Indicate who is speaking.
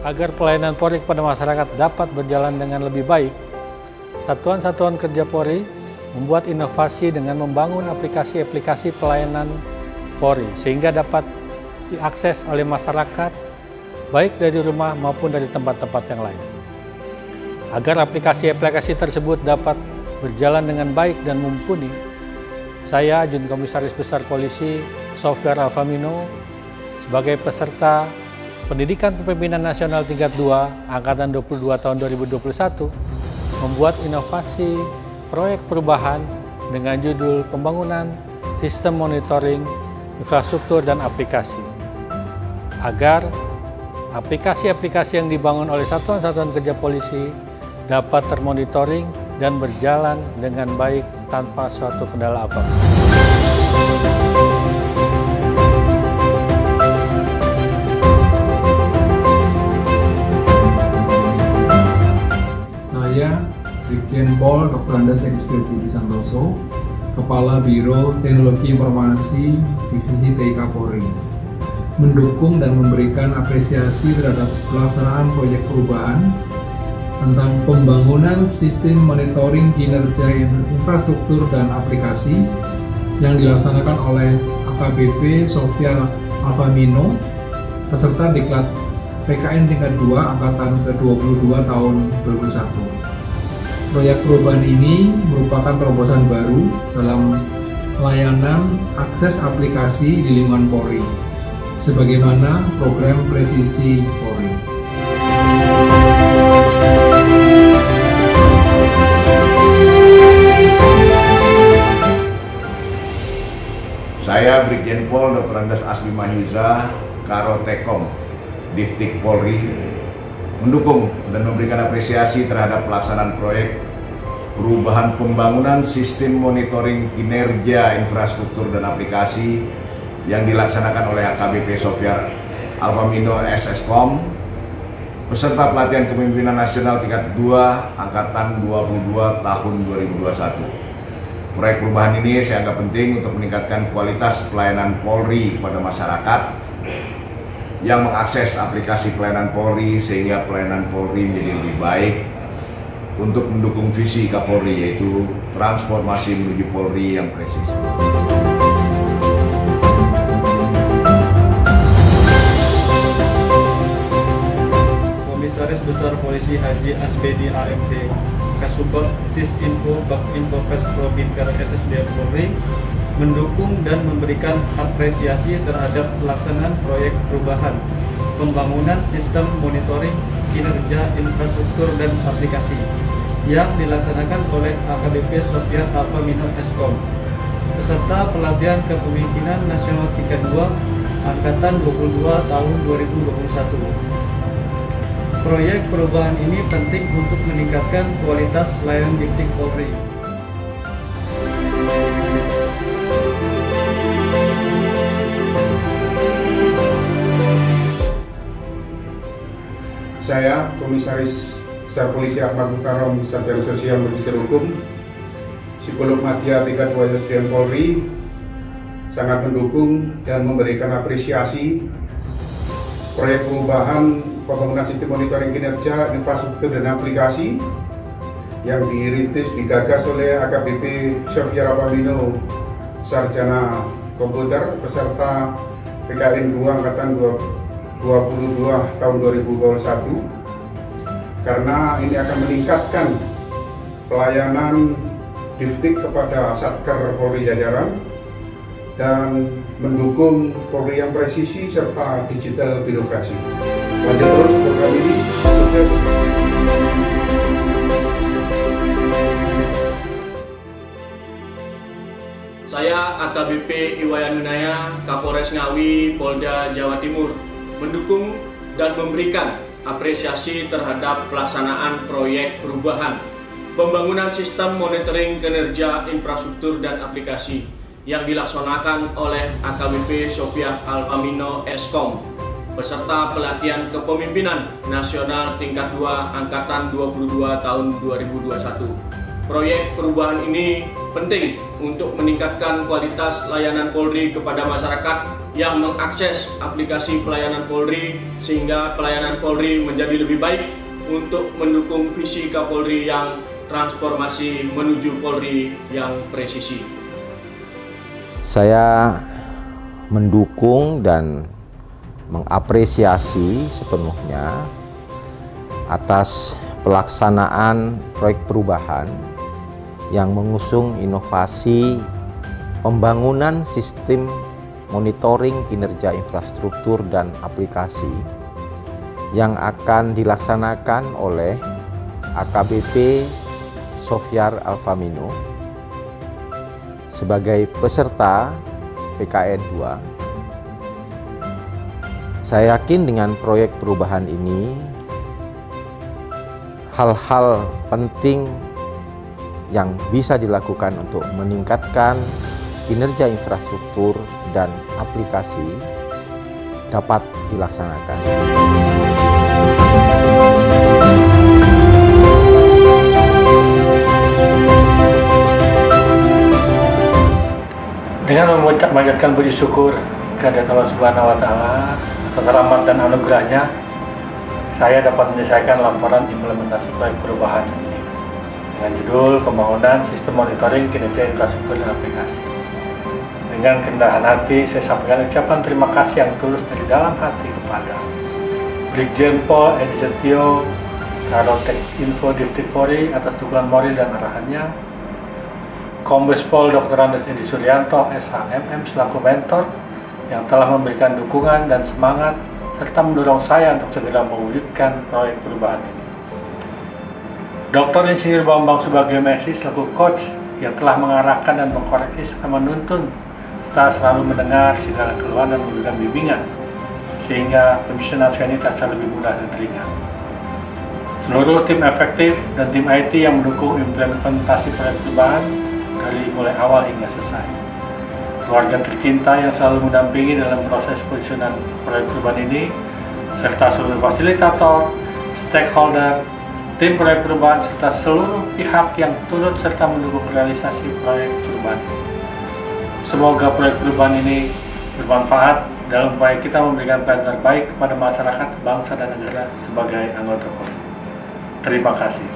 Speaker 1: Agar pelayanan Polri kepada masyarakat dapat berjalan dengan lebih baik, Satuan-Satuan Kerja Polri membuat inovasi dengan membangun aplikasi-aplikasi pelayanan Polri sehingga dapat diakses oleh masyarakat baik dari rumah maupun dari tempat-tempat yang lain. Agar aplikasi-aplikasi tersebut dapat berjalan dengan baik dan mumpuni, saya, Ajun Komisaris Besar Polisi Sofiar Alfamino, sebagai peserta Pendidikan Kepemimpinan Nasional Tingkat 2 Angkatan 22 tahun 2021 membuat inovasi proyek perubahan dengan judul Pembangunan Sistem Monitoring Infrastruktur dan Aplikasi, agar aplikasi-aplikasi yang dibangun oleh Satuan-Satuan Kerja Polisi dapat termonitoring dan berjalan dengan baik tanpa suatu kendala apapun.
Speaker 2: Saya, Brigjen Pol Dr. Andes Egustil Budi Santoso, Kepala Biro Teknologi Informasi Divisi TIK Polri, mendukung dan memberikan apresiasi terhadap pelaksanaan proyek perubahan tentang pembangunan sistem monitoring kinerja infrastruktur dan aplikasi yang dilaksanakan oleh AKBP Sofiar Alfamino, peserta Diklat PKN tingkat 2 angkatan ke-22 tahun 2021. Proyek perubahan ini merupakan terobosan baru dalam layanan akses aplikasi di lingkungan Polri, sebagaimana program presisi Polri.
Speaker 3: Saya Brigjen Pol Dr. Andes Asbi Mahiza, Karotekom, Divtik Polri, mendukung dan memberikan apresiasi terhadap pelaksanaan proyek perubahan pembangunan sistem monitoring kinerja infrastruktur dan aplikasi yang dilaksanakan oleh AKBP Sofiar Alfamino SSCOM, peserta pelatihan kepemimpinan nasional tingkat 2 angkatan 22 tahun 2021. Proyek perubahan ini saya anggap penting untuk meningkatkan kualitas pelayanan Polri pada masyarakat yang mengakses aplikasi pelayanan Polri sehingga pelayanan Polri menjadi lebih baik untuk mendukung visi Kapolri, yaitu transformasi menuju Polri yang presisi.
Speaker 4: Komisaris Besar Polisi Haji Asbedi AMD, Kasubag Sisinfo Bakinfo Pers Probinker SSDN Polri, mendukung dan memberikan apresiasi terhadap pelaksanaan proyek perubahan pembangunan sistem monitoring kinerja infrastruktur dan aplikasi yang dilaksanakan oleh AKBP Sofiar Alfamino SSCOM, peserta pelatihan kepemimpinan nasional tingkat 2 angkatan 22 tahun 2021. Proyek perubahan ini penting untuk meningkatkan kualitas layanan Divtik Polri.
Speaker 5: Saya, Komisaris Besar Polisi Ahmad Mukarram, Sarjana Sosial Magister Hukum, Psikolog Madya tingkat 2 SDN Polri, sangat mendukung dan memberikan apresiasi proyek perubahan pembangunan sistem monitoring kinerja infrastruktur dan aplikasi yang dirintis digagas oleh AKBP Sofiar Alfamino, Sarjana Komputer, peserta PKN 2 angkatan 22 tahun 2021, karena ini akan meningkatkan pelayanan Divtik kepada Satker Polri jajaran dan mendukung Polri yang presisi serta digital birokrasi. Lanjut terus program ini, sukses.
Speaker 6: Saya AKBP Iwayanunaya, Kapolres Ngawi, Polda Jawa Timur, mendukung dan memberikan apresiasi terhadap pelaksanaan proyek perubahan pembangunan sistem monitoring kinerja infrastruktur dan aplikasi yang dilaksanakan oleh AKBP Sofiar Alfamino SSCOM, peserta pelatihan kepemimpinan nasional tingkat 2 angkatan 22 tahun 2021. Proyek perubahan ini penting untuk meningkatkan kualitas layanan Polri kepada masyarakat yang mengakses aplikasi pelayanan Polri sehingga pelayanan Polri menjadi lebih baik untuk mendukung visi Kapolri yang transformasi menuju Polri yang presisi.
Speaker 7: Saya mendukung dan mengapresiasi sepenuhnya atas pelaksanaan proyek perubahan yang mengusung inovasi pembangunan sistem monitoring kinerja infrastruktur dan aplikasi yang akan dilaksanakan oleh AKBP Sofyar Alfamino sebagai peserta PKN 2. Saya yakin dengan proyek perubahan ini hal-hal penting yang bisa dilakukan untuk meningkatkan kinerja infrastruktur dan aplikasi dapat dilaksanakan.
Speaker 1: Dengan memanjatkan puji syukur kehadirat Allah Subhanahu wa Ta'ala atas rahmat dan anugerahnya, saya dapat menyelesaikan laporan implementasi proyek perubahan ini dengan judul Pembangunan Sistem Monitoring Kinerja Infrastruktur dan Aplikasi. Dengan kerendahan hati, saya sampaikan ucapan terima kasih yang tulus dari dalam hati kepada Brigjen Pol Edi Setio, Karotek Info Diftik Polri atas dukungan moral dan arahannya, Kombes Pol Dr. Andes Edi Suryanto, SHMM selaku mentor yang telah memberikan dukungan dan semangat serta mendorong saya untuk segera mewujudkan proyek perubahan ini. Dr. Insinyur Bambang Subagio MSI selaku coach yang telah mengarahkan dan mengkoreksi serta menuntun serta selalu mendengar segala keluhan dan memberikan bimbingan sehingga penyusunan naskah ini terasa lebih mudah dan ringan. Seluruh tim efektif dan tim IT yang mendukung implementasi proyek perubahan dari mulai awal hingga selesai. Keluarga tercinta yang selalu mendampingi dalam proses penyusunan proyek perubahan ini, serta seluruh fasilitator, stakeholder, tim proyek perubahan, serta seluruh pihak yang turut serta mendukung realisasi proyek perubahan. Semoga proyek perubahan ini bermanfaat dalam upaya kita memberikan pelayanan terbaik kepada masyarakat, bangsa, dan negara sebagai anggota Polri. Terima kasih.